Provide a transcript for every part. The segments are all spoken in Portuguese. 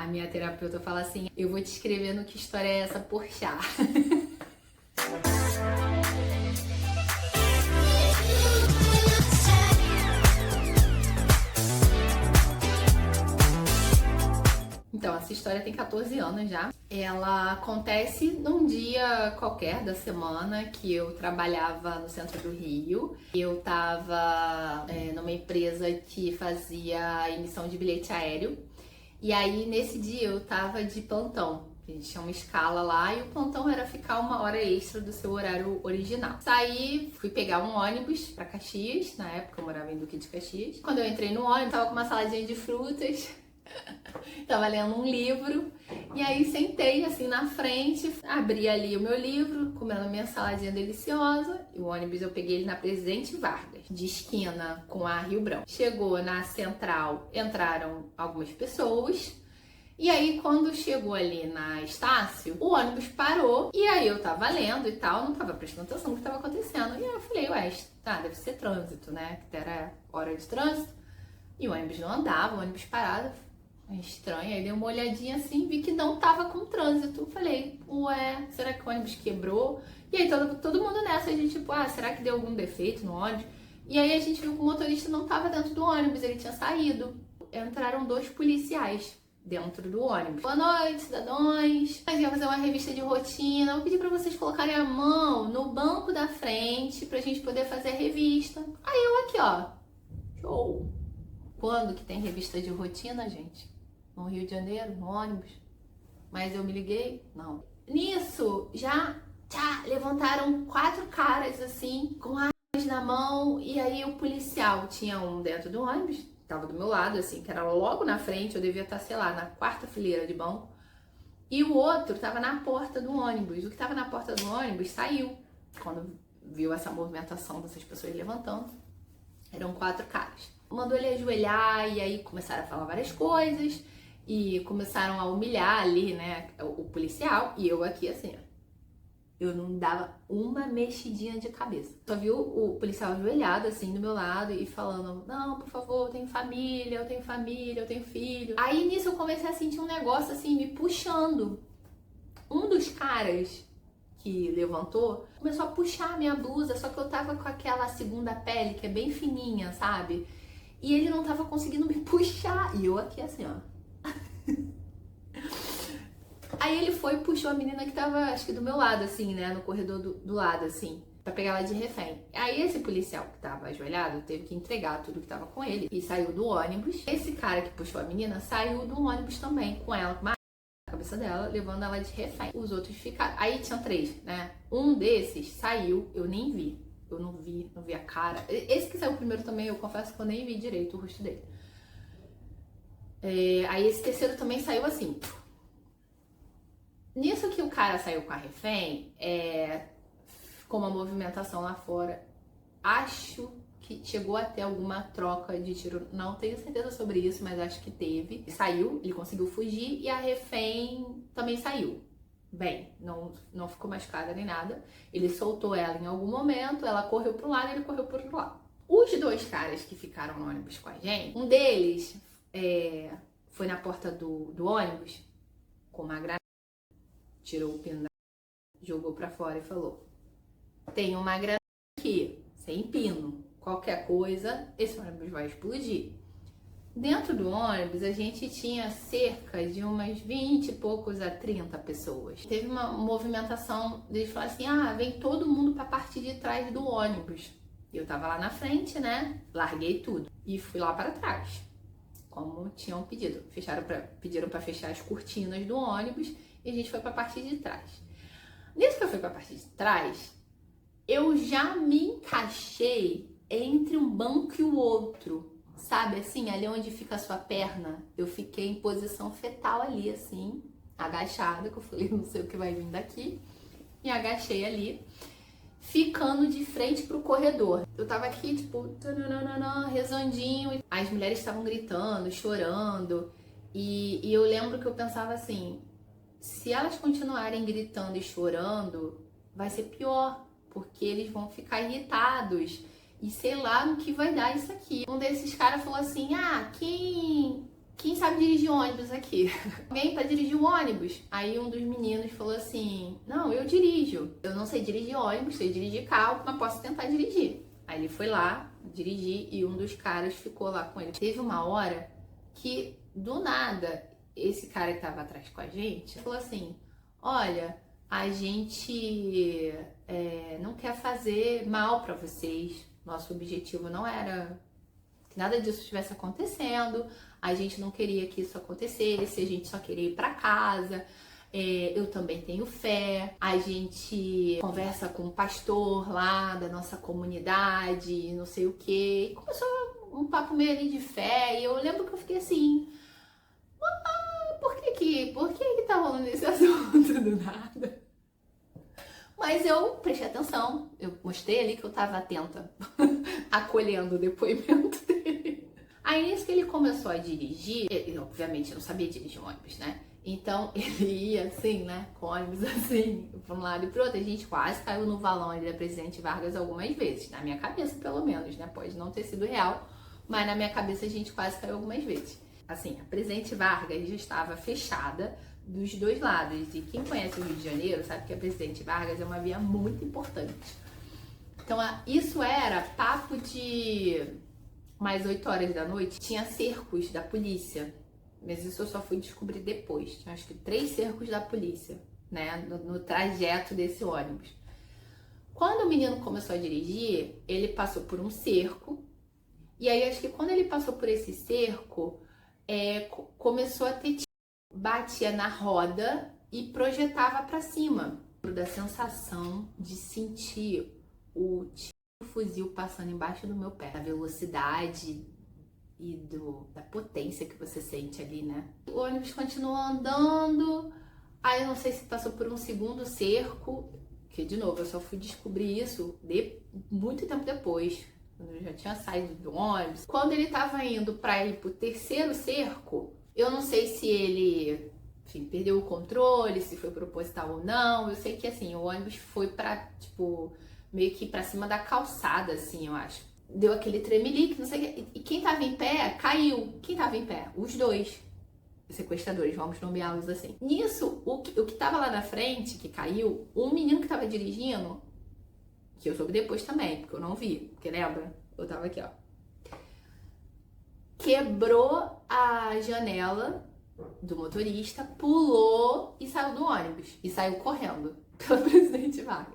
A minha terapeuta fala assim: eu vou te escrever no Que História é Essa, Porchat. Então, essa história tem 14 anos já. Ela acontece num dia qualquer da semana que eu trabalhava no centro do Rio. Eu tava numa empresa que fazia emissão de bilhete aéreo. E aí, nesse dia, eu tava de plantão. A gente tinha uma escala lá e o plantão era ficar 1 hora extra do seu horário original. Saí, fui pegar um ônibus pra Caxias. Na época, eu morava em Duque de Caxias. Quando eu entrei no ônibus, tava com uma saladinha de frutas. Tava lendo um livro e aí sentei assim na frente, abri ali o meu livro, comendo minha saladinha deliciosa. E o ônibus eu peguei ele na Presidente Vargas, de esquina com a Rio Branco. Chegou na central, entraram algumas pessoas. E aí quando chegou ali na Estácio, o ônibus parou e aí eu tava lendo e tal, não tava prestando atenção no que tava acontecendo. E aí eu falei, ué, tá, deve ser trânsito, né? Que era hora de trânsito. E o ônibus não andava, o ônibus parado. Estranho, aí dei uma olhadinha assim, vi que não tava com trânsito. Falei, ué, será que o ônibus quebrou? E aí todo mundo nessa, a gente tipo, será que deu algum defeito no ônibus? E aí a gente viu que o motorista não tava dentro do ônibus, ele tinha saído. Entraram 2 policiais dentro do ônibus. Boa noite, cidadãos. Nós íamos fazer uma revista de rotina. Vou pedir pra vocês colocarem a mão no banco da frente pra gente poder fazer a revista. Aí eu aqui, ó. Show! Quando que tem revista de rotina, gente? No Rio de Janeiro, no ônibus. Mas eu me liguei? Não. Nisso, já levantaram 4 caras assim, com armas na mão. E aí o policial tinha um dentro do ônibus, tava do meu lado, assim, que era logo na frente. Eu devia estar, sei lá, na 4ª fileira de banco. E o outro tava na porta do ônibus. O que tava na porta do ônibus saiu. Quando viu essa movimentação dessas pessoas levantando. Eram 4 caras. Mandou ele ajoelhar e aí começaram a falar várias coisas. E começaram a humilhar ali, né, o policial. E eu aqui assim, ó. Eu não dava uma mexidinha de cabeça. Só viu o policial ajoelhado assim do meu lado e falando: não, por favor, eu tenho família, eu tenho filho. Aí nisso eu comecei a sentir um negócio assim, me puxando. Um dos caras que levantou começou a puxar a minha blusa, só que eu tava com aquela segunda pele que é bem fininha, sabe? E ele não tava conseguindo me puxar. E eu aqui assim, ó. Aí ele foi e puxou a menina que tava, acho que do meu lado, assim, né? No corredor do lado, assim, pra pegar ela de refém. Aí esse policial que tava ajoelhado teve que entregar tudo que tava com ele e saiu do ônibus. Esse cara que puxou a menina saiu do ônibus também, com ela, com uma na cabeça dela, levando ela de refém. Os outros ficaram. Aí tinham 3, né? Um desses saiu, eu nem vi. Eu não vi a cara. Esse que saiu primeiro também, eu confesso que eu nem vi direito o rosto dele. Aí esse terceiro também saiu assim. Nisso que o cara saiu com a refém, com uma movimentação lá fora, acho que chegou a ter alguma troca de tiro. Não tenho certeza sobre isso, mas acho que teve. Ele saiu, ele conseguiu fugir e a refém também saiu. Bem, não ficou machucada nem nada. Ele soltou ela em algum momento, ela correu para um lado e ele correu para o outro lado. Os 2 caras que ficaram no ônibus com a gente, um deles foi na porta do ônibus com uma granada, tirou o pino, jogou para fora e falou: tem uma granada aqui, sem pino. Qualquer coisa, esse ônibus vai explodir. Dentro do ônibus, a gente tinha cerca de umas 20 e poucos a 30 pessoas. Teve uma movimentação, eles falaram assim, vem todo mundo pra parte de trás do ônibus. Eu tava lá na frente, né? Larguei tudo e fui lá para trás, como tinham pedido. Pediram para fechar as cortinas do ônibus e a gente foi pra parte de trás. Nisso que eu fui pra parte de trás, eu já me encaixei entre um banco e o outro. Sabe, assim, ali onde fica a sua perna, eu fiquei em posição fetal ali, assim, agachada, que eu falei, não sei o que vai vir daqui. Me agachei ali, ficando de frente pro corredor. Eu tava aqui, tipo, rezandinho. As mulheres estavam gritando, chorando. E eu lembro que eu pensava assim, se elas continuarem gritando e chorando, vai ser pior, porque eles vão ficar irritados. E sei lá no que vai dar isso aqui. Um desses caras falou assim, quem quem sabe dirigir ônibus aqui? Alguém pra dirigir o ônibus? Aí um dos meninos falou assim, não, eu dirijo. Eu não sei dirigir ônibus, sei dirigir carro, mas posso tentar dirigir. Aí ele foi lá, dirigir, e um dos caras ficou lá com ele. Teve uma hora que, do nada, esse cara que tava atrás com a gente, falou assim, olha, a gente não quer fazer mal pra vocês. Nosso objetivo não era que nada disso estivesse acontecendo, a gente não queria que isso acontecesse, a gente só queria ir para casa. Eu também tenho fé, a gente conversa com o pastor lá da nossa comunidade, não sei o que. E começou um papo meio ali de fé, e eu lembro que eu fiquei assim, por que tá rolando esse assunto do nada? Mas eu prestei atenção, eu mostrei ali que eu tava atenta, acolhendo o depoimento dele. Aí nisso que ele começou a dirigir, ele obviamente não sabia dirigir um ônibus, né? Então ele ia assim, né? Com o ônibus assim, pra um lado e pro outro. A gente quase caiu no valão ali da Presidente Vargas algumas vezes, na minha cabeça pelo menos, né? Pode não ter sido real, mas na minha cabeça a gente quase caiu algumas vezes. Assim, a Presidente Vargas já estava fechada dos dois lados. E quem conhece o Rio de Janeiro sabe que a Presidente Vargas é uma via muito importante. Então, isso era papo de mais 8 horas da noite. Tinha cercos da polícia, mas isso eu só fui descobrir depois. Tinha acho que 3 cercos da polícia, né, no trajeto desse ônibus. Quando o menino começou a dirigir, ele passou por um cerco. E aí, acho que quando ele passou por esse cerco, começou a ter batia na roda e projetava para cima. Da sensação de sentir o fuzil passando embaixo do meu pé, a velocidade e da potência que você sente ali, né? O ônibus continuou andando, aí eu não sei se passou por um segundo cerco, que de novo eu só fui descobrir isso muito tempo depois, quando eu já tinha saído do ônibus. Quando ele tava indo para ir pro terceiro cerco, eu não sei se ele, enfim, perdeu o controle, se foi proposital ou não. Eu sei que, assim, o ônibus foi pra, tipo, meio que pra cima da calçada, assim, eu acho. Deu aquele tremelique, não sei o que. E quem tava em pé, caiu. Quem tava em pé? Os dois sequestradores, vamos nomeá-los assim. Nisso, o que tava lá na frente, que caiu, um menino que tava dirigindo, que eu soube depois também, porque eu não vi, porque lembra? Eu tava aqui, ó. Quebrou a janela do motorista, pulou e saiu do ônibus. E saiu correndo pela Presidente Vargas.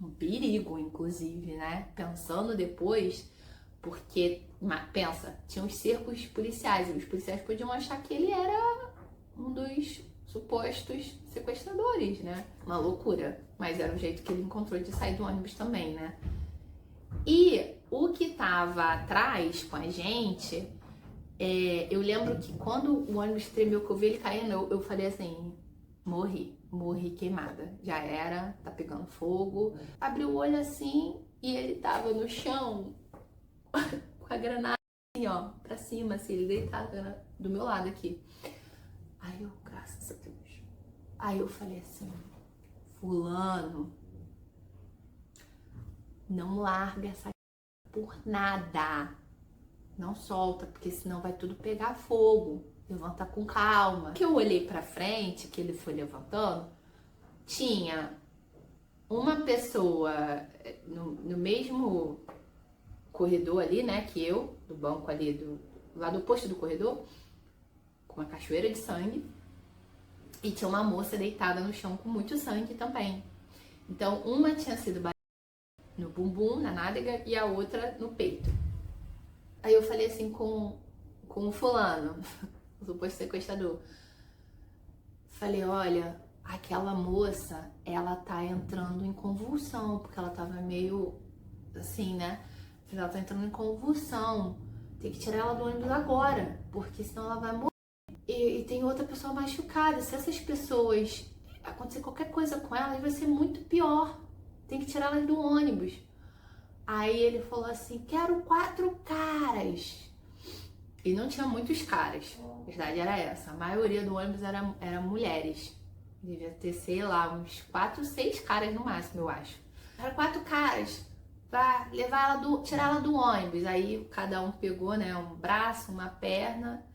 Um perigo, inclusive, né? Pensando depois, porque, pensa, tinha os cercos policiais. E os policiais podiam achar que ele era um dos supostos sequestradores, né? Uma loucura. Mas era o jeito que ele encontrou de sair do ônibus também, né? E o que tava atrás com a gente... eu lembro que quando o ônibus tremeu, que eu vi ele caindo, eu falei assim, morri queimada, já era, tá pegando fogo. Abri o olho assim e ele tava no chão com a granada assim, ó, pra cima, assim, ele deitado do meu lado aqui. Aí eu, graças a Deus. Aí eu falei assim, fulano, não larga essa por nada. Não solta, porque senão vai tudo pegar fogo. Levanta com calma. Que eu olhei pra frente, que ele foi levantando, tinha uma pessoa no mesmo corredor ali, né, que eu, do banco ali, lá do posto do corredor, com uma cachoeira de sangue, e tinha uma moça deitada no chão com muito sangue também. Então, uma tinha sido batida no bumbum, na nádega, e a outra no peito. Aí eu falei assim com o fulano, o suposto sequestrador. Falei, olha, aquela moça, ela tá entrando em convulsão, porque ela tava meio assim, né? Ela tá entrando em convulsão. Tem que tirar ela do ônibus agora, porque senão ela vai morrer. E tem outra pessoa machucada. Se essas pessoas acontecer qualquer coisa com elas, vai ser muito pior. Tem que tirar elas do ônibus. Aí ele falou assim, quero 4 caras. E não tinha muitos caras, a verdade era essa. A maioria do ônibus era mulheres. Devia ter, sei lá, uns 4, 6 caras no máximo, eu acho. Quero 4 caras pra tirar ela do ônibus. Aí cada um pegou, né, um braço, uma perna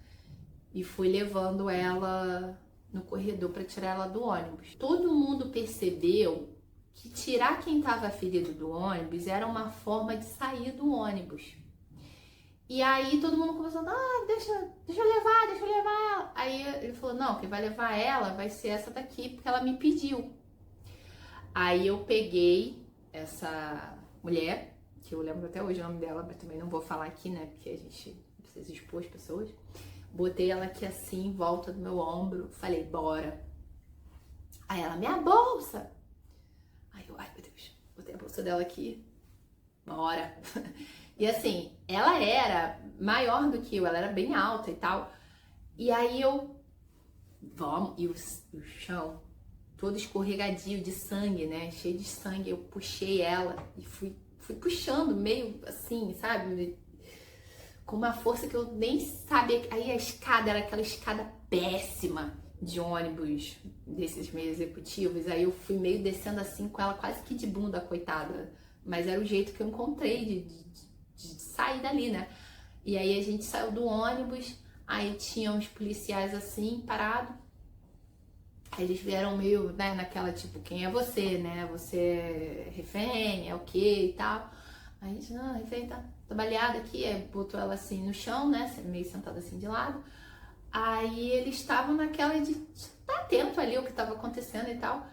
e fui levando ela no corredor para tirar ela do ônibus. Todo mundo percebeu que tirar quem estava ferido do ônibus era uma forma de sair do ônibus. E aí todo mundo começou, deixa eu levar ela. Aí ele falou, não, quem vai levar ela vai ser essa daqui, porque ela me pediu. Aí eu peguei essa mulher, que eu lembro até hoje o nome dela, mas também não vou falar aqui, né, porque a gente precisa expor as pessoas. Botei ela aqui assim, em volta do meu ombro, falei, bora. Aí ela, minha bolsa. Aí eu, ai meu Deus, botei a bolsa dela aqui, bora. E assim, ela era maior do que eu, ela era bem alta e tal. E aí vamos, e o chão todo escorregadio de sangue, né? Cheio de sangue. Eu puxei ela e fui puxando meio assim, sabe? Com uma força que eu nem sabia. Aí a escada era aquela escada péssima de ônibus desses meio executivos. Aí eu fui meio descendo assim com ela quase que de bunda, coitada. Mas era o jeito que eu encontrei de sair dali, né? E aí a gente saiu do ônibus, aí tinha uns policiais assim, parados. Aí eles vieram meio, né, naquela tipo, quem é você, né? Você é refém, é o quê e tal. Aí a gente, não, refém tá baleada aqui, aí botou ela assim no chão, né? Meio sentada assim de lado. Aí eles estavam naquela de estar atento ali o que estava acontecendo e tal.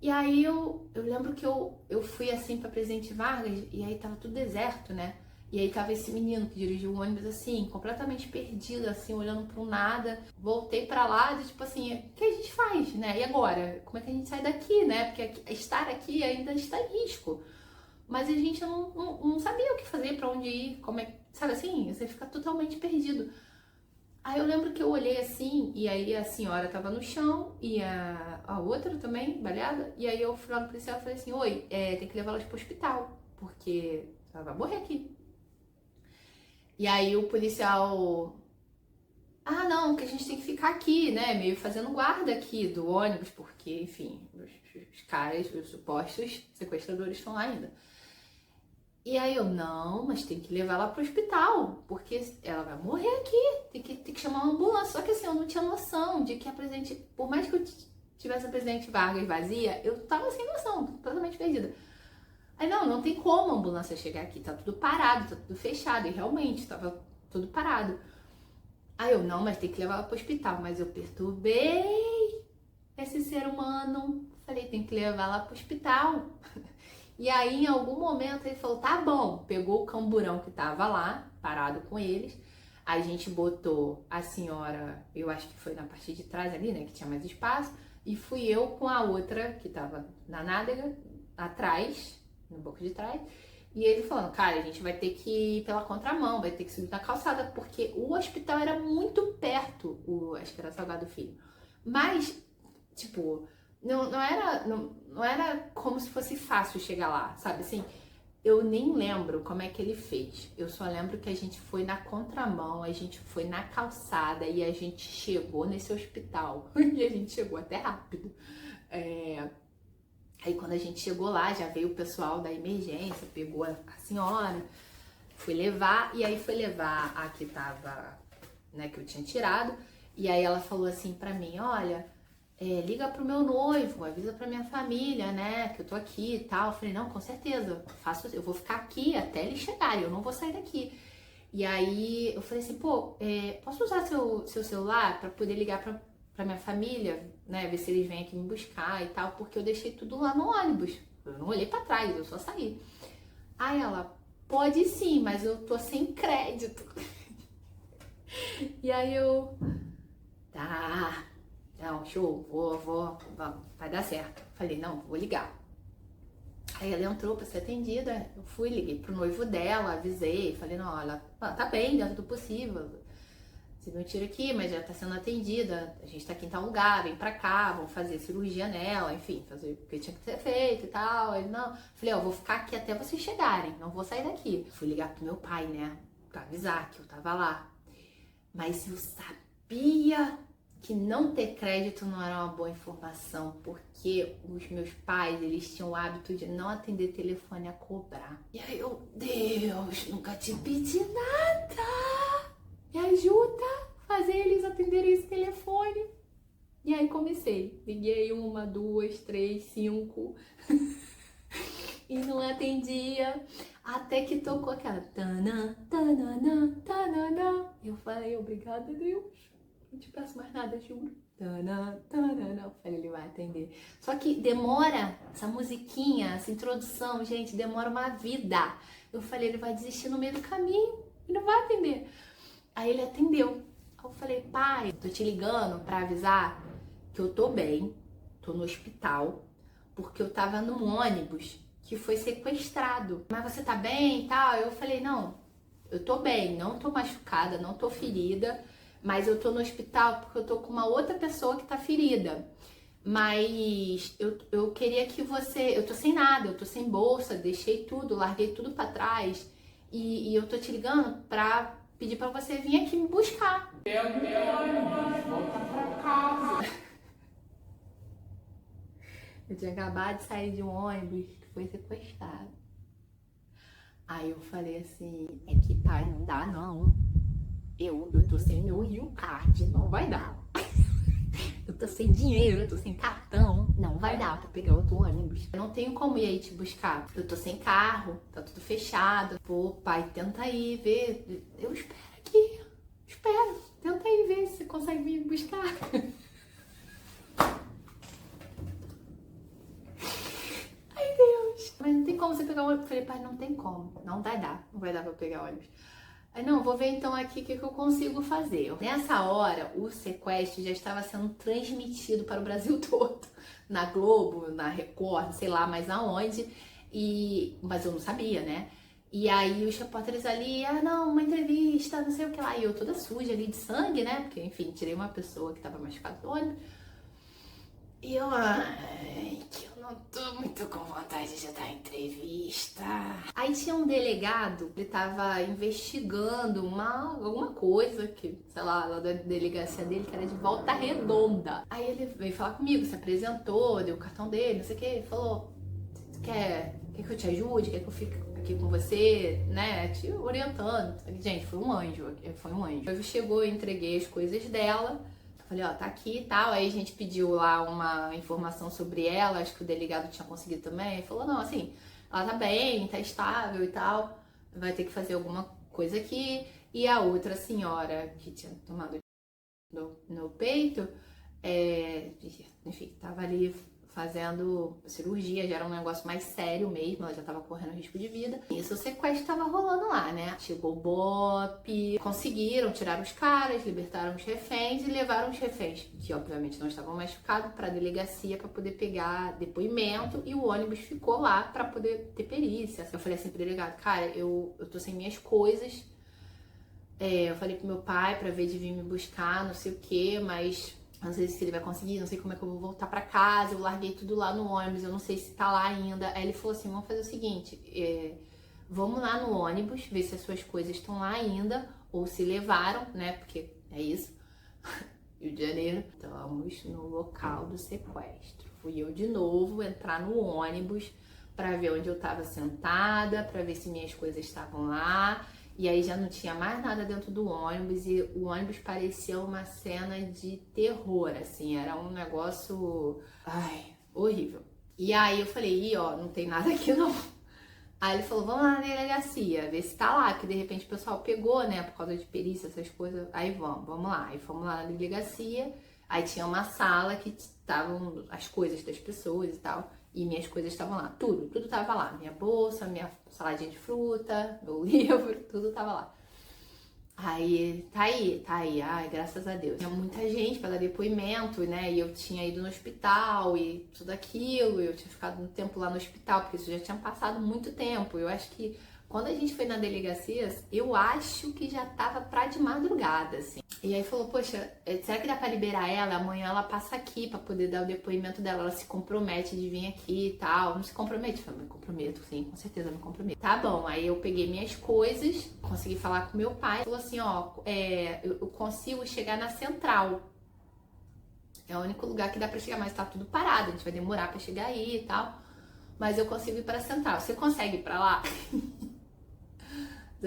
E aí eu lembro que eu fui assim pra Presidente Vargas e aí tava tudo deserto, né? E aí tava esse menino que dirigiu o ônibus assim, completamente perdido, assim, olhando pro nada. Voltei pra lá e tipo assim, o que a gente faz, né? E agora? Como é que a gente sai daqui, né? Porque estar aqui ainda está em risco. Mas a gente não sabia o que fazer, pra onde ir, como é, sabe assim? Você fica totalmente perdido. Aí eu lembro que eu olhei assim, e aí a senhora tava no chão, e a outra também, baleada, e aí eu fui lá no policial e falei assim, oi, tem que levar elas pro hospital, porque ela vai morrer aqui. E aí o policial, não, que a gente tem que ficar aqui, né, meio fazendo guarda aqui do ônibus, porque, enfim, os caras, os supostos sequestradores estão lá ainda. E aí eu, não, mas tem que levar ela pro hospital, porque ela vai morrer aqui, tem que chamar uma ambulância. Só que assim, eu não tinha noção de que a Presidente, por mais que eu tivesse a Presidente Vargas vazia, eu tava sem noção, totalmente perdida. Aí não tem como a ambulância chegar aqui, tá tudo parado, tá tudo fechado, e realmente tava tudo parado. Aí eu, não, mas tem que levar ela pro hospital, mas eu perturbei esse ser humano, falei, tem que levar ela pro hospital. E aí, em algum momento, ele falou, tá bom. Pegou o camburão que tava lá, parado com eles. A gente botou a senhora, eu acho que foi na parte de trás ali, né, que tinha mais espaço. E fui eu com a outra, que tava na nádega, atrás, no banco de trás. E ele falando, cara, a gente vai ter que ir pela contramão, vai ter que subir na calçada, porque o hospital era muito perto, acho que era Salgado Filho. Mas, tipo, não era como se fosse fácil chegar lá, sabe? Assim, eu nem lembro como é que ele fez. Eu só lembro que a gente foi na contramão, a gente foi na calçada e a gente chegou nesse hospital. E a gente chegou até rápido. Aí quando a gente chegou lá, já veio o pessoal da emergência, pegou a senhora, foi levar, e aí foi levar a que tava, né, que eu tinha tirado. E aí ela falou assim pra mim, olha, liga pro meu noivo, avisa pra minha família, né, que eu tô aqui e tal. Eu falei, não, com certeza, eu vou ficar aqui até eles chegarem, eu não vou sair daqui. E aí eu falei assim, pô, posso usar seu celular pra poder ligar pra minha família, né, ver se eles vêm aqui me buscar e tal, porque eu deixei tudo lá no ônibus. Eu não olhei pra trás, eu só saí. Aí ela, pode sim, mas eu tô sem crédito. E aí eu, tá, não, show, vou, vai dar certo. Falei, não, vou ligar. Aí ela entrou pra ser atendida, eu fui, liguei pro noivo dela, avisei, falei, não, ela tá bem, dentro do possível. Você não tira aqui, mas já tá sendo atendida, a gente tá aqui em tal lugar, vem pra cá, vamos fazer cirurgia nela, enfim, fazer o que tinha que ser feito e tal. Ele, não. Falei, vou ficar aqui até vocês chegarem, não vou sair daqui. Fui ligar pro meu pai, né, pra avisar que eu tava lá. Mas eu sabia que não ter crédito não era uma boa informação, porque os meus pais, eles tinham o hábito de não atender telefone a cobrar. E aí eu, Deus, nunca te pedi nada, me ajuda, fazer eles atenderem esse telefone. E aí comecei, liguei 1, 2, 3, 5 e não atendia, até que tocou aquela tanã, tananã, tananã. Eu falei, obrigada, Deus, não te peço mais nada, juro. Tanã, tananã. Eu falei, ele vai atender. Só que demora, essa musiquinha, essa introdução, gente, demora uma vida. Eu falei, ele vai desistir no meio do caminho e não vai atender. Aí ele atendeu. Eu falei, pai, tô te ligando pra avisar que eu tô bem, tô no hospital, porque eu tava num ônibus que foi sequestrado. Mas você tá bem e tal? Eu falei, não, eu tô bem, não tô machucada, não tô ferida, mas eu tô no hospital porque eu tô com uma outra pessoa que tá ferida. Mas eu queria que você... Eu tô sem nada, eu tô sem bolsa, deixei tudo, larguei tudo pra trás. E eu tô te ligando pra pedir pra você vir aqui me buscar. Volta pra casa. Eu tinha acabado de sair de um ônibus que foi sequestrado. Aí eu falei assim, é que pai, não dá não. Eu tô sem meu Rio Card, não vai dar. Eu tô sem dinheiro, eu tô sem cartão, não vai dar pra pegar outro ônibus. Eu não tenho como ir aí te buscar. Eu tô sem carro, tá tudo fechado. Pô, pai, tenta aí ver. Eu espero aqui, espero. Tenta aí ver se você consegue me buscar. Mas não tem como você pegar o ônibus. Eu falei, pai, não tem como. Não vai dar. Não vai dar pra eu pegar ônibus. Aí, não, vou ver então aqui o que eu consigo fazer. Nessa hora, o sequestro já estava sendo transmitido para o Brasil todo. Na Globo, na Record, sei lá mais aonde. Mas eu não sabia, né? E aí os repórteres ali, não, uma entrevista, não sei o que lá. E eu toda suja ali de sangue, né? Porque, enfim, tirei uma pessoa que estava machucada do ônibus. E eu, que eu não tô muito com vontade de dar entrevista. Aí tinha um delegado, ele tava investigando alguma coisa que, sei lá da delegacia dele, que era de Volta Redonda. Aí ele veio falar comigo, se apresentou, deu o cartão dele, não sei o que, falou, quer que eu te ajude, quer que eu fique aqui com você, né, te orientando. Gente, foi um anjo. Aí chegou, eu entreguei as coisas dela. Falei, ó, tá aqui e tal. Aí a gente pediu lá uma informação sobre ela, acho que o delegado tinha conseguido também. Ele falou, não, assim, ela tá bem, tá estável e tal, vai ter que fazer alguma coisa aqui. E a outra senhora que tinha tomado no peito, enfim, tava ali fazendo cirurgia, já era um negócio mais sério mesmo, ela já tava correndo risco de vida. Isso, o sequestro tava rolando lá, né? Chegou o BOPE, conseguiram tirar os caras, libertaram os reféns e levaram os reféns, que obviamente não estavam machucados, pra delegacia pra poder pegar depoimento, e o ônibus ficou lá pra poder ter perícia. Eu falei assim pro delegado, cara, eu tô sem minhas coisas, eu falei pro meu pai pra ver de vir me buscar, não sei o que, mas não sei se ele vai conseguir, não sei como é que eu vou voltar pra casa, eu larguei tudo lá no ônibus, eu não sei se tá lá ainda. Aí ele falou assim, vamos fazer o seguinte, vamos lá no ônibus, ver se as suas coisas estão lá ainda, ou se levaram, né, porque é isso, Rio de Janeiro. Estamos no local do sequestro. Fui eu de novo entrar no ônibus pra ver onde eu tava sentada, pra ver se minhas coisas estavam lá. E aí já não tinha mais nada dentro do ônibus e o ônibus parecia uma cena de terror, assim, era um negócio, horrível. E aí eu falei, ó, não tem nada aqui não. Aí ele falou, vamos lá na delegacia, ver se tá lá, que de repente o pessoal pegou, né, por causa de perícia, essas coisas. Aí vamos lá. Aí fomos lá na delegacia, aí tinha uma sala que estavam as coisas das pessoas e tal. E minhas coisas estavam lá, tudo tava lá. Minha bolsa, minha saladinha de fruta, meu livro, tudo tava lá. Aí, tá aí, ai, graças a Deus. Tinha muita gente pra dar depoimento, né, e eu tinha ido no hospital e tudo aquilo, eu tinha ficado um tempo lá no hospital, porque isso já tinha passado muito tempo. Eu acho que quando a gente foi na delegacia, eu acho que já tava pra de madrugada, assim. E aí falou, poxa, será que dá pra liberar ela? Amanhã ela passa aqui pra poder dar o depoimento dela. Ela se compromete de vir aqui e tal. Não se compromete? Eu falei, me comprometo, sim, com certeza me comprometo. Tá bom, aí eu peguei minhas coisas, consegui falar com meu pai. Falou assim, ó, eu consigo chegar na central. É o único lugar que dá pra chegar, mas tá tudo parado. A gente vai demorar pra chegar aí e tal. Mas eu consigo ir pra central. Você consegue ir pra lá?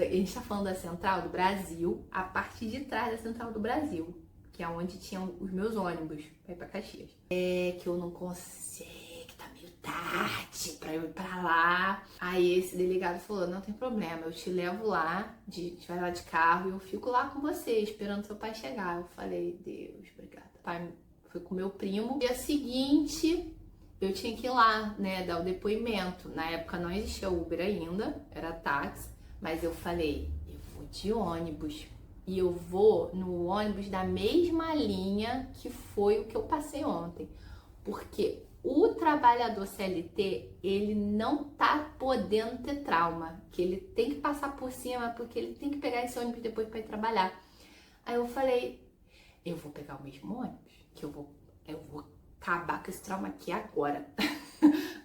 A gente tá falando da Central do Brasil, a parte de trás da Central do Brasil, que é onde tinham os meus ônibus pra ir pra Caxias. É que eu não consigo, que tá meio tarde pra eu ir pra lá. Aí esse delegado falou, não tem problema, eu te levo lá, a gente vai lá de carro e eu fico lá com você, esperando seu pai chegar. Eu falei, Deus, obrigada. O pai foi com meu primo. Dia seguinte, eu tinha que ir lá, né, dar o depoimento. Na época não existia Uber ainda, era táxi. Mas eu falei, eu vou de ônibus. E eu vou no ônibus da mesma linha que foi o que eu passei ontem. Porque o trabalhador CLT, ele não tá podendo ter trauma. Que ele tem que passar por cima, porque ele tem que pegar esse ônibus depois para ir trabalhar. Aí eu falei, eu vou pegar o mesmo ônibus, que eu vou acabar com esse trauma aqui agora.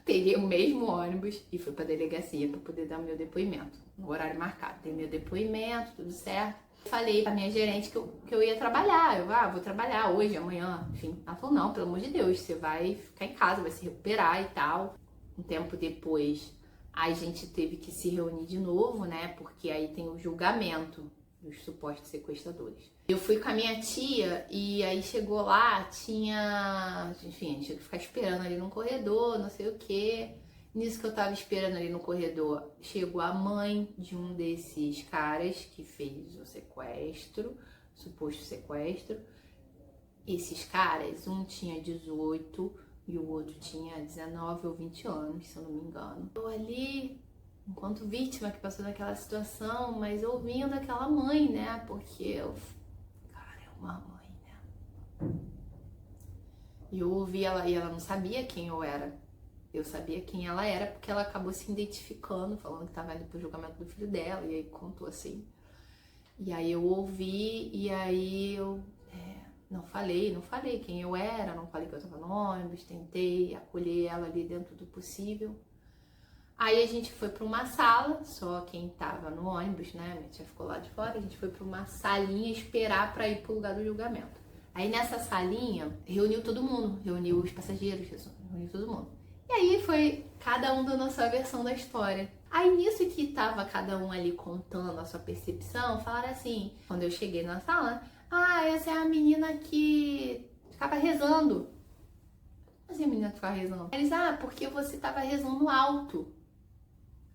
Peguei o mesmo ônibus e fui pra delegacia para poder dar o meu depoimento, no horário marcado. Dei meu depoimento, tudo certo. Falei pra minha gerente que eu ia trabalhar. Eu, vou trabalhar hoje, amanhã, enfim. Ela falou, não, pelo amor de Deus, você vai ficar em casa, vai se recuperar e tal. Um tempo depois, a gente teve que se reunir de novo, né? Porque aí tem o julgamento dos supostos sequestradores. Eu fui com a minha tia e aí chegou lá, tinha... Enfim, a gente tinha que ficar esperando ali no corredor, não sei o quê. Nisso que eu tava esperando ali no corredor, chegou a mãe de um desses caras que fez o sequestro, suposto sequestro. Esses caras, um tinha 18 e o outro tinha 19 ou 20 anos, se eu não me engano. Eu ali, enquanto vítima que passou naquela situação, mas ouvindo aquela mãe, né? Porque cara, é uma mãe, né? E eu ouvi ela e ela não sabia quem eu era. Eu sabia quem ela era porque ela acabou se identificando, falando que estava indo pro julgamento do filho dela, e aí contou assim. E aí eu ouvi, e aí eu não falei quem eu era, não falei que eu estava no ônibus, tentei acolher ela ali dentro do possível. Aí a gente foi para uma sala, só quem estava no ônibus, né, minha tia ficou lá de fora, a gente foi para uma salinha esperar para ir pro lugar do julgamento. Aí nessa salinha, reuniu todo mundo, reuniu os passageiros, reuniu todo mundo. E aí foi cada um dando a sua versão da história. Aí nisso que tava cada um ali contando a sua percepção, falaram assim, quando eu cheguei na sala, essa é a menina que ficava rezando. Como assim a menina que ficava rezando? Eles, porque você tava rezando alto.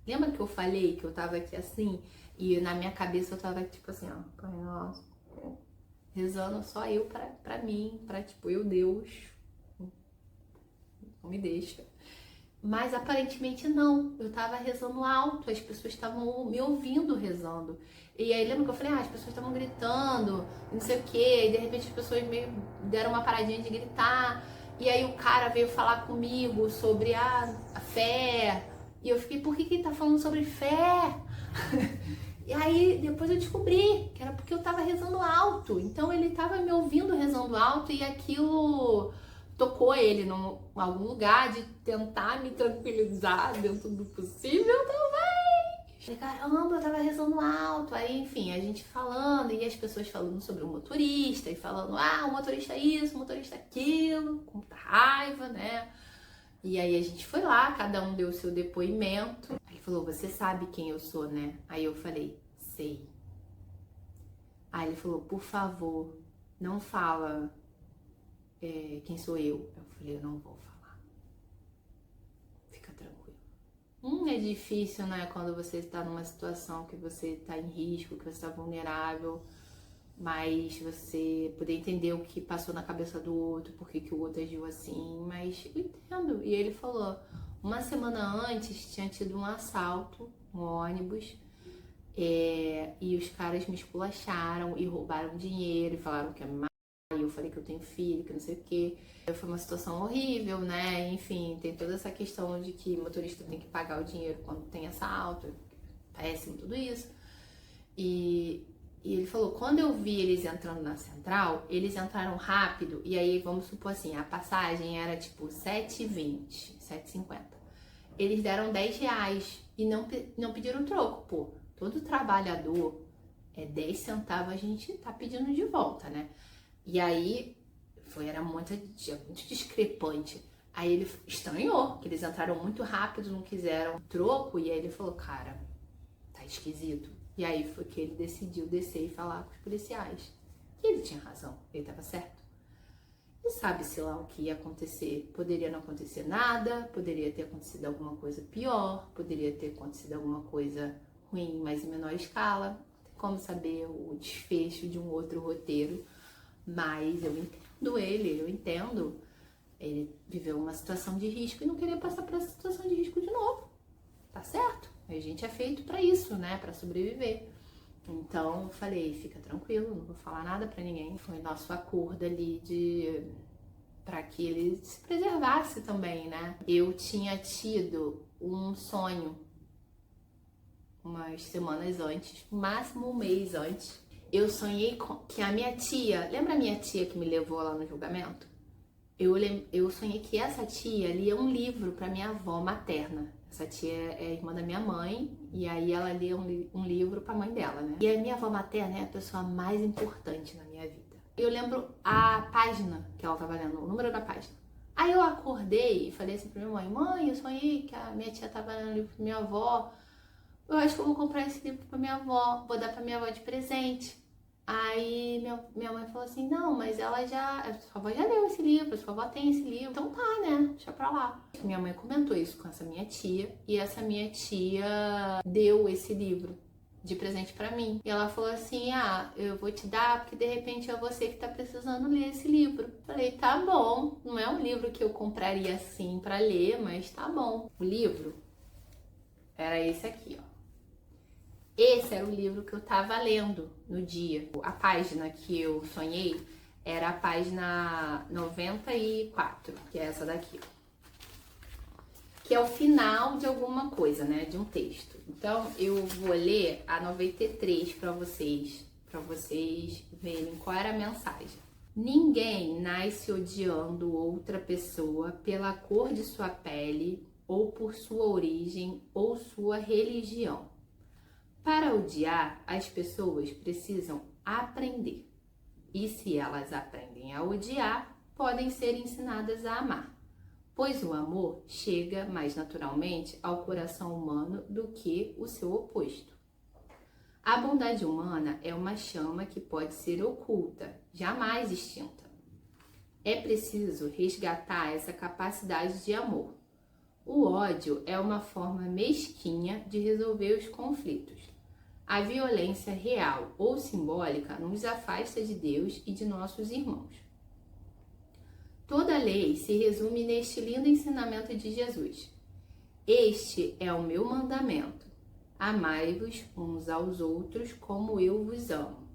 Lembra que eu falei que eu tava aqui assim, e na minha cabeça eu tava tipo assim, ó, Pai Nosso, rezando só eu pra mim, pra tipo, eu Deus, não me deixa. Mas aparentemente não, eu tava rezando alto, as pessoas estavam me ouvindo rezando. E aí lembra que eu falei, as pessoas estavam gritando, não sei o que, e de repente as pessoas meio deram uma paradinha de gritar. E aí o cara veio falar comigo sobre a fé. E eu fiquei, por que ele tá falando sobre fé? E aí depois eu descobri que era porque eu tava rezando alto. Então ele tava me ouvindo rezando alto e aquilo tocou ele em algum lugar de tentar me tranquilizar dentro do possível, talvez. Falei, caramba, eu tava rezando alto. Aí, enfim, a gente falando e as pessoas falando sobre o motorista e falando, o motorista isso, o motorista aquilo, com muita raiva, né? E aí a gente foi lá, cada um deu o seu depoimento. Aí ele falou, você sabe quem eu sou, né? Aí eu falei, sei. Aí ele falou, por favor, não fala quem sou eu. Eu falei, eu não vou falar. Fica tranquilo. É difícil, né? Quando você está numa situação que você está em risco, que você está vulnerável, mas você poder entender o que passou na cabeça do outro, por que o outro agiu assim, mas eu entendo. E ele falou, uma semana antes tinha tido um assalto no ônibus, e os caras me esculacharam e roubaram dinheiro e falaram que ia me matar. E eu falei que eu tenho filho, que não sei o quê. Foi uma situação horrível, né? Enfim, tem toda essa questão de que o motorista tem que pagar o dinheiro quando tem assalto. Péssimo tudo isso. E ele falou, quando eu vi eles entrando na central, eles entraram rápido. E aí, vamos supor assim, a passagem era tipo R$7,20, R$7,50. Eles deram R$10 e não pediram troco, pô. Todo trabalhador, 10 centavos a gente tá pedindo de volta, né? E aí, era muito discrepante. Aí ele estranhou, que eles entraram muito rápido, não quiseram troco. E aí ele falou, cara, tá esquisito. E aí foi que ele decidiu descer e falar com os policiais. E ele tinha razão, ele estava certo. E sabe-se lá o que ia acontecer. Poderia não acontecer nada, poderia ter acontecido alguma coisa pior, poderia ter acontecido alguma coisa ruim, mas em menor escala. Não tem como saber o desfecho de um outro roteiro. Mas eu entendo ele, eu entendo. Ele viveu uma situação de risco e não queria passar por essa situação de risco de novo. Tá certo? A gente é feito pra isso, né? Pra sobreviver. Então eu falei, fica tranquilo, não vou falar nada pra ninguém. Foi nosso acordo ali para que ele se preservasse também, né? Eu tinha tido um sonho umas semanas antes, máximo um mês antes. Eu sonhei que a minha tia, lembra a minha tia que me levou lá no julgamento? Eu sonhei que essa tia lia um livro para minha avó materna. Essa tia é irmã da minha mãe, e aí ela lia um livro pra mãe dela, né? E a minha avó materna é a pessoa mais importante na minha vida. Eu lembro a página que ela tava lendo, o número da página. Aí eu acordei e falei assim pra minha mãe, mãe, eu sonhei que a minha tia tava lendo um livro pra minha avó. Eu acho que eu vou comprar esse livro pra minha avó, vou dar pra minha avó de presente. Aí minha mãe falou assim, não, mas ela sua avó já leu esse livro, sua avó tem esse livro, então tá, né, deixa pra lá. Minha mãe comentou isso com essa minha tia, e essa minha tia deu esse livro de presente pra mim. E ela falou assim, eu vou te dar, porque de repente é você que tá precisando ler esse livro. Falei, tá bom, não é um livro que eu compraria assim pra ler, mas tá bom. O livro era esse aqui, ó. Esse era o livro que eu tava lendo no dia. A página que eu sonhei era a página 94, que é essa daqui. Que é o final de alguma coisa, né? De um texto. Então, eu vou ler a 93 para vocês verem qual era a mensagem. Ninguém nasce odiando outra pessoa pela cor de sua pele, ou por sua origem, ou sua religião. Para odiar, as pessoas precisam aprender. E se elas aprendem a odiar, podem ser ensinadas a amar. Pois o amor chega mais naturalmente ao coração humano do que o seu oposto. A bondade humana é uma chama que pode ser oculta, jamais extinta. É preciso resgatar essa capacidade de amor. O ódio é uma forma mesquinha de resolver os conflitos. A violência real ou simbólica nos afasta de Deus e de nossos irmãos. Toda lei se resume neste lindo ensinamento de Jesus. Este é o meu mandamento. Amai-vos uns aos outros como eu vos amo.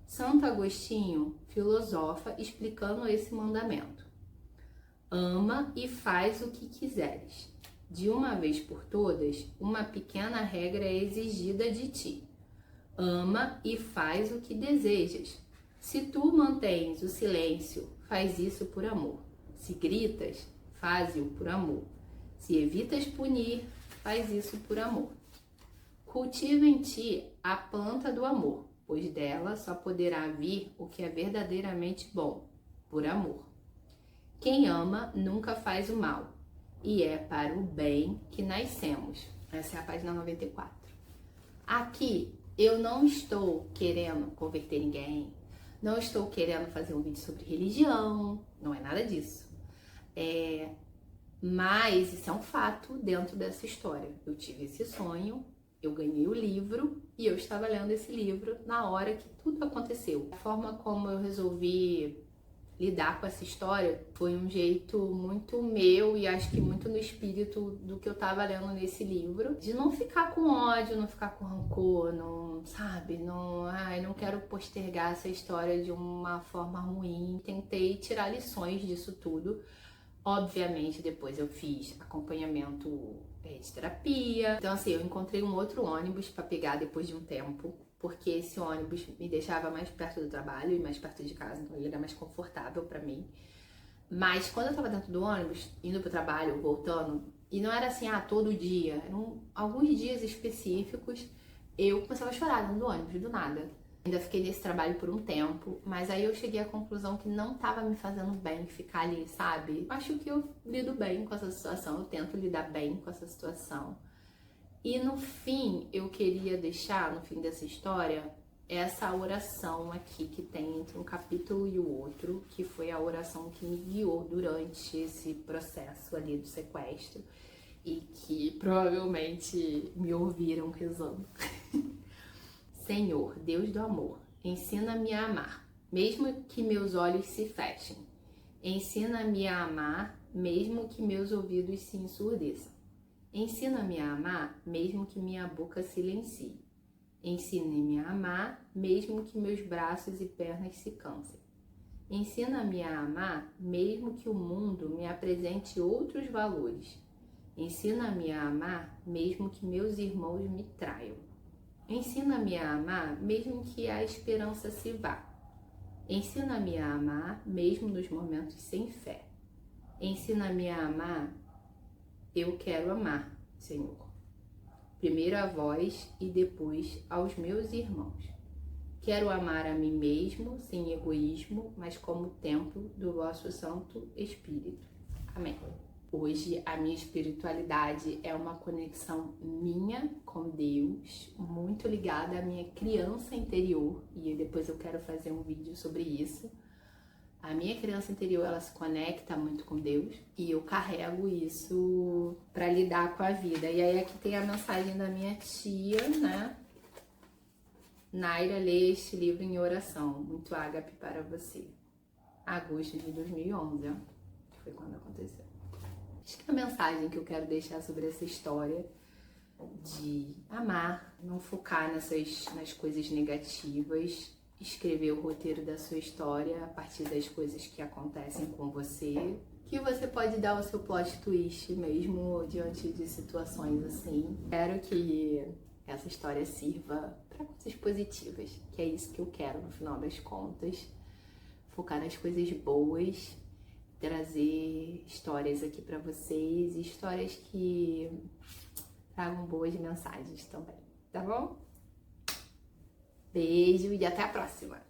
Santo Agostinho filosofa explicando esse mandamento. Ama e faz o que quiseres. De uma vez por todas, uma pequena regra é exigida de ti. Ama e faz o que desejas. Se tu mantens o silêncio, faz isso por amor. Se gritas, faze-o por amor. Se evitas punir, faz isso por amor. Cultiva em ti a planta do amor, pois dela só poderá vir o que é verdadeiramente bom, por amor. Quem ama nunca faz o mal, e é para o bem que nascemos. Essa é a página 94. Aqui eu não estou querendo converter ninguém, não estou querendo fazer um vídeo sobre religião, não é nada disso. Mas isso é um fato dentro dessa história. Eu tive esse sonho, eu ganhei o livro e eu estava lendo esse livro na hora que tudo aconteceu. A forma como eu resolvi lidar com essa história foi um jeito muito meu e acho que muito no espírito do que eu tava lendo nesse livro, de não ficar com ódio, não ficar com rancor, não, sabe, não quero postergar essa história de uma forma ruim. Tentei tirar lições disso tudo. Obviamente depois eu fiz acompanhamento de terapia, então assim, eu encontrei um outro ônibus para pegar depois de um tempo, porque esse ônibus me deixava mais perto do trabalho e mais perto de casa, então ele era mais confortável pra mim. Mas quando eu tava dentro do ônibus, indo pro trabalho, voltando, e não era assim, todo dia, eram alguns dias específicos, eu começava a chorar dentro do ônibus, do nada. Ainda fiquei nesse trabalho por um tempo, mas aí eu cheguei à conclusão que não tava me fazendo bem ficar ali, sabe? Acho que eu lido bem com essa situação, eu tento lidar bem com essa situação. E no fim, eu queria deixar, no fim dessa história, essa oração aqui que tem entre um capítulo e o outro, que foi a oração que me guiou durante esse processo ali do sequestro e que provavelmente me ouviram rezando. Senhor, Deus do amor, ensina-me a amar, mesmo que meus olhos se fechem. Ensina-me a amar, mesmo que meus ouvidos se ensurdeçam. Ensina-me a amar, mesmo que minha boca silencie. Ensina-me a amar, mesmo que meus braços e pernas se cansem. Ensina-me a amar, mesmo que o mundo me apresente outros valores. Ensina-me a amar, mesmo que meus irmãos me traiam. Ensina-me a amar, mesmo que a esperança se vá. Ensina-me a amar, mesmo nos momentos sem fé. Ensina-me a amar, eu quero amar, Senhor. Primeiro a vós e depois aos meus irmãos. Quero amar a mim mesmo, sem egoísmo, mas como templo do vosso Santo Espírito. Amém. Hoje a minha espiritualidade é uma conexão minha com Deus, muito ligada à minha criança interior, e depois eu quero fazer um vídeo sobre isso. A minha criança interior, ela se conecta muito com Deus e eu carrego isso para lidar com a vida. E aí aqui tem a mensagem da minha tia, né? Naira, lê este livro em oração. Muito ágape para você. Agosto de 2011, ó, que foi quando aconteceu. Acho que a mensagem que eu quero deixar sobre essa história de amar, não focar nas coisas negativas, escrever o roteiro da sua história a partir das coisas que acontecem com você, que você pode dar o seu plot twist mesmo diante de situações assim. Espero que essa história sirva para coisas positivas, que é isso que eu quero no final das contas, focar nas coisas boas, trazer histórias aqui para vocês, histórias que tragam boas mensagens também, tá bom? Beijo e até a próxima!